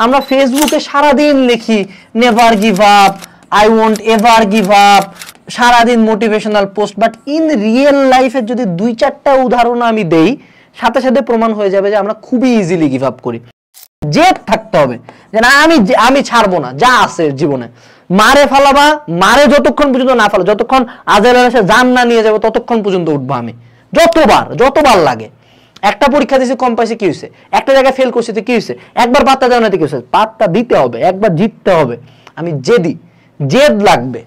আমরা ফেসবুকে সারাদিন লিখি never give up, I won't ever give up, সারাদিন motivational post, but in real লাইফে যদি দুই চারটা উদাহরণ আমি দেই সাথে সাথে প্রমাণ হয়ে যাবে যে আমরা খুবই ইজিলি গিভ আপ করি। জেদ থাকতে হবে যে না আমি ছাড়বো না, যা আছে জীবনে মারে ফালাবা, মারে যতক্ষণ পর্যন্ত না ফালো, যতক্ষণ আজের এসে জান না নিয়ে যাবো ততক্ষণ পর্যন্ত উঠবো আমি, যতবার লাগে। একটা পরীক্ষা দিয়েছি কম পাইছে কি হয়েছে, একটা জায়গায় ফেল করছি কি হয়েছে, একবার পাত্তা দেওয়া না কি হয়েছে, পাত্তা দিতে হবে, একবার জিততে হবে। আমি জেদ লাগবে।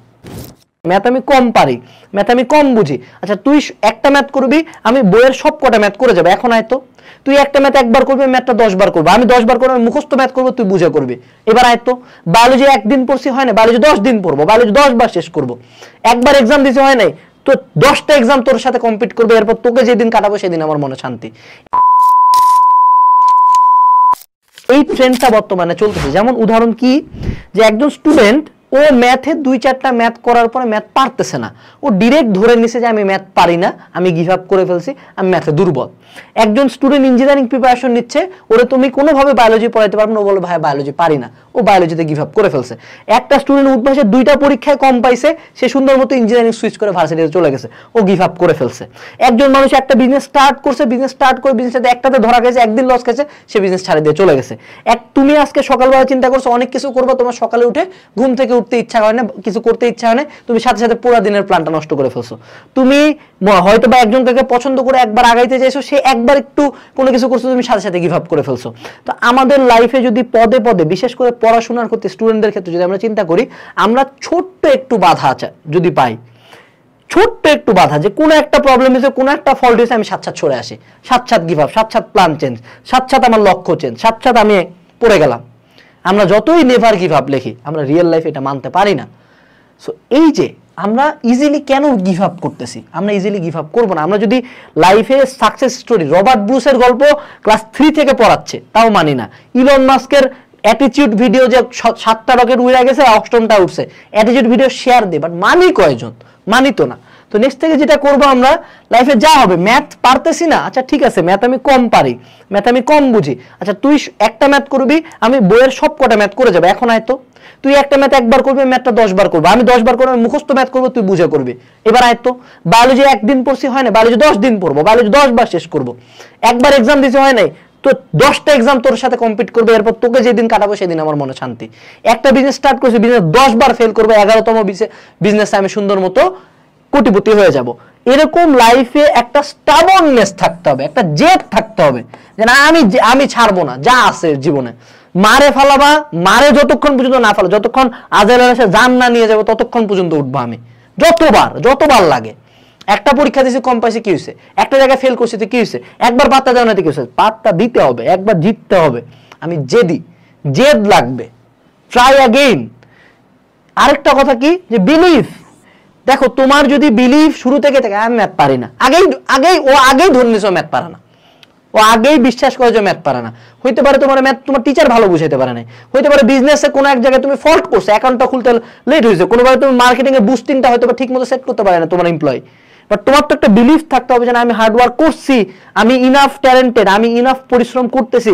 ম্যাথ আমি কম পারি, ম্যাথ আমি কম বুঝি, আচ্ছা তুই একটা ম্যাথ করবি, আমি বইয়ের সব কটা ম্যাথ করে যাবো, এখন আয়তো তুই একটা ম্যাথ একবার করবি, ম্যাথটা 10 বার করবো, আমি 10 বার করবো, আমি মুখস্থ ম্যাথ করবো, তুই বুঝে করবি। এবার আয়তো বায়োলজি একদিন পড়ছি হয় না, বায়োলজি 10 দিন পড়বো, বায়োলজি 10 বার শেষ করবো। একবার এক্সাম দিতে হয় নাই, তো 10টা এক্সাম তোর সাথে কমপ্লিট করবে, এরপর তোকে যেদিন কাটাবো সেদিন আমার মনে শান্তি। এই ট্রেন্ডটা বর্তমানে চলতেছে। যেমন উদাহরণ কি, যে একজন স্টুডেন্ট ও ম্যাথে 2-4টা ম্যাথ করার পরে ম্যাথ পারতেছে না, ও ডিরেক্ট ধরে নিছে যে আমি ম্যাথ পারি না, আমি গিভ আপ করে ফেলছি, আমি ম্যাথে দুর্বল। একজন স্টুডেন্ট ইঞ্জিনিয়ারিং প্রিপারেশন নিচ্ছে, ওরে তুমি কোনোভাবে বায়োলজি পড়াইতে পারবে না, ও বলে ভাই বায়োলজি পারি না, ও বায়োলজিতে গিভ আপ করে ফেলছে। একটা স্টুডেন্ট উদ্ভাসে 2টা পরীক্ষায় কম পাইছে, সে সুন্দর মতো ইঞ্জিনিয়ারিং সুইচ করে ভার্সিটিতে চলে গেছে, ও গিভ আপ করে ফেলছে। একজন মানুষ একটা বিজনেস স্টার্ট করছে, বিজনেসটাতে একটাতে ধরা গেছে, একদিন লস খেয়েছে, সে বিজনেস ছাড়ে দিয়ে চলে গেছে। তুমি আজকে সকালবেলা চিন্তা করছো অনেক কিছু করবো, তোমার সকালে উঠে ঘুম থেকে উঠতে ইচ্ছা হয় না, কিছু করতে ইচ্ছা হয় না, তুমি সাথে সাথে পুরো দিনের প্ল্যানটা নষ্ট করে ফেলছো। তুমি হয়তো বা একজনকে পছন্দ করে একবার আগাইতে চাইছো, সে একবার একটু কোনো কিছু করছো, তুমি সাথে সাথে গিভ আপ করে ফেলছো। তো আমাদের লাইফে যদি পদে পদে, বিশেষ করে পড়াশোনার ক্ষেত্রে স্টুডেন্টদের ক্ষেত্রে যদি আমরা চিন্তা করি, আমরা ছোট্ট একটু বাধা যদি পাই, ছোট্ট একটু বাধা, যে কোনো একটা প্রবলেম হয়েছে, কোনো একটা ফল্ট হয়েছে, আমি সাথে সরে আসি, সাথে গিভ আপ, সাথে প্ল্যান চেঞ্জ, সাথে আমার লক্ষ্য চেঞ্জ, সাথে আমি পড়ে গেলাম। আমরা যতই নেভার গিভ আপ লিখি, আমরা রিয়েল লাইফে এটা মানতে পারি না। সো এই যে আমরা ইজিলি কেন গিভ আপ করতেছি, আমরা ইজিলি গিভ আপ করবো না। আমরা যদি লাইফে সাকসেস স্টোরি, রবার্ট ব্রুসের গল্প ক্লাস 3 থেকে পড়াচ্ছে তাও মানি না। ইলন মাস্কের অ্যাটিটিউড ভিডিও যে 7টা রকেট উড়ে গেছে, 8টা উঠছে, অ্যাটিটিউড ভিডিও শেয়ার দে, বাট মানি কয়জন? মানি তো না। তো নেক্সট থেকে যেটা করবো আমরা লাইফে, যা হবে ম্যাথ পারতেছি না, আচ্ছা ঠিক আছে ম্যাথ আমি কম পারি, ম্যাথ আমি কম বুঝি, আচ্ছা তুই একটা ম্যাথ করবি, আমি বইয়ের সব কটা ম্যাথ করে যাবো, এখন আয়তো তুই একটা ম্যাথ একবার করবি, ম্যাথটা 10 বার করবো, আমি 10 বার করবো, আমি মুখস্থ ম্যাথ করবো, তুই বুঝে করবি। এবার আয়তো বায়োলজি একদিন পড়ছি হয় না, বায়োলজি 10 দিন পড়বো, বায়োলজি 10 বার শেষ করবো। একবার এক্সাম দিতে হয় নাই, তো 10টা এক্সাম তোর সাথে কমপ্লিট করবে, এরপর তোকে যেদিন কাটাবো সেদিন আমার মনে শান্তি। একটা বিজনেস স্টার্ট করছি, বিজনেস 10 বার ফেল করবো, 11তম বিজনেসে আমি সুন্দর মতো কোটিপতি হয়ে যাব। এরকম লাইফে একটা স্টাবননেস থাকতে হবে, একটা জেদ থাকতে হবে, যে না আমি ছাড়বো না, যা আছে জীবনে মারে ফালাবা, মারে যতক্ষণ পর্যন্ত না ফালো, যতক্ষণ আজের এসে জান না নিয়ে যাবো ততক্ষণ পর্যন্ত উঠবো আমি, যতবার লাগে। একটা পরীক্ষা দিয়েছি কম পাইছে কি হয়েছে, একটা জায়গায় ফেল করছি কি হয়েছে, একবার পাত্তা দেওয়া না কি হয়েছে, পাত্তা দিতে হবে, একবার জিততে হবে। আমি জেদ লাগবে, ট্রাই অ্যাগেইন। আরেকটা কথা কি, যে বিলিভ। দেখো তোমার যদি বিলিভ শুরু থেকে থাকে আমি ম্যাথ পারি না, আগেই ধরে নিছো ম্যাথ পারে না, ও আগেই বিশ্বাস করে যে ম্যাথ পারে না। হইতে পারে তোমার ম্যাথ তোমার টিচার ভালো বুঝাইতে পারে না, হইতে পারে বিজনেসে কোনো এক জায়গায় তুমি ফল্ট করছো, অ্যাকাউন্টটা খুলতে লেট হয়েছে, কোনোভাবে তুমি মার্কেটিং এর বুস্টিংটা হয়তো ঠিক মতো সেট করতে পারে না তোমার এমপ্লয়ি। বাট তোমার তো একটা বিলিভ থাকতে হবে যে আমি হার্ড ওয়ার্ক করছি, আমি ইনাফ ট্যালেন্টেড, আমি ইনাফ পরিশ্রম করতেছি,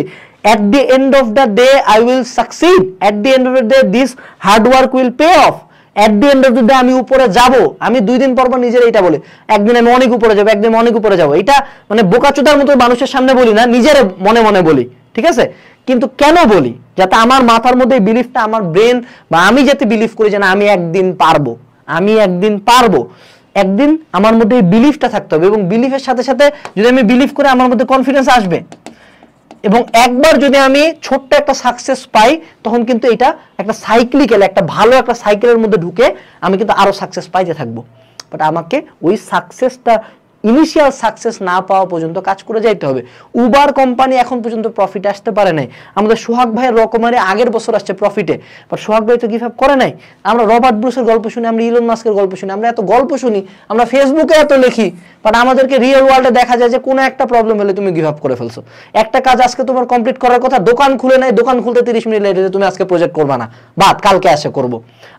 at the end of the day I will succeed, at the end of the day this hard work will pay off, at the end of the day আমি উপরে যাব। আমি 2 দিন পর নিজের এটা বলি, একদিন আমি অনেক উপরে যাবো, একদিন অনেক উপরে যাবো। এটা মানে বোকাচোদার মতো মানুষের সামনে বলি না, নিজের মনে মনে বলি, ঠিক আছে? কিন্তু কেন বলি, যাতে আমার মাথার মধ্যে বিলিফটা, আমার ব্রেন বা আমি যাতে বিলিভ করি যে না আমি একদিন পারবো, একদিন আমার মধ্যে এই বিলিফটা থাকতে হবে। এবং বিলিফের সাথে সাথে যদি আমি বিলিভ করে আমার মধ্যে কনফিডেন্স আসবে, এবং একবার যদি আমি ছোট্ট একটা সাকসেস পাই, তখন কিন্তু এটা একটা সাইক্লিক্যাল, একটা ভালো একটা সাইকেলের মধ্যে ঢুকে আমি কিন্তু আরো সাকসেস পাইতে থাকবো। বাট আমাকে ওই সাকসেসটা, ইনিশিয়াল সাকসেস না পাওয়া পর্যন্ত কাজ করে যাইতে হবে। উবার কোম্পানি এখন পর্যন্ত প্রফিটে আসতে পারে নাই, আমাদের সোহাগ ভাইয়ের রকমারি আগের বছর আসছে প্রফিটে, বাট সোহাগ ভাই তো গিভ আপ করে নাই। আমরা রবার্ট ব্রুসের গল্প শুনি, আমরা ইলন মাস্কের গল্প শুনি, আমরা এত গল্প শুনি, আমরা ফেসবুকে এত লিখি, বাট আমাদেরকে রিয়েল ওয়ার্ল্ডে দেখা যায় যে কোনো একটা প্রবলেম হলে তুমি গিভ আপ করে ফেলছো। একটা কাজ আজকে তোমার কমপ্লিট করার কথা, দোকান খুলে নাই, দোকান খুলতে 30 মিনিট লেট হয়েছে, তুমি আজকে প্রজেক্ট করবা না, বাদ কালকে এসে করবো।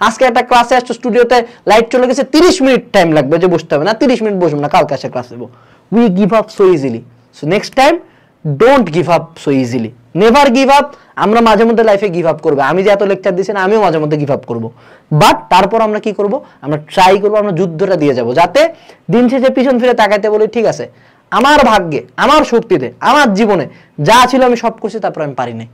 আজকে একটা ক্লাসে আসছো, স্টুডিওতে লাইট চলে গেছে, 30 মিনিট টাইম লাগবে যে বসতে হবে না, 30 মিনিট বসবো না, কালকে এসে ক্লাস দেবো। We give up so easily. So next time don't give up so easily, never give up. আমরা মাঝে মধ্যে লাইফে গিভ আপ করবো, আমি যে এত লেকচার দিচ্ছি না, আমিও মাঝে মধ্যে গিভ আপ করবো, বাট তারপর আমরা কি করব, আমরা ট্রাই করবো, আমরা যুদ্ধটা দিয়ে যাব, যাতে দিন শেষে পিছন ফিরে তাকাইতে বলি ঠিক আছে আমার ভাগ্যে, আমার শক্তিতে, আমার জীবনে যা ছিল আমি সব করছি, তারপর আমি পারি নাই।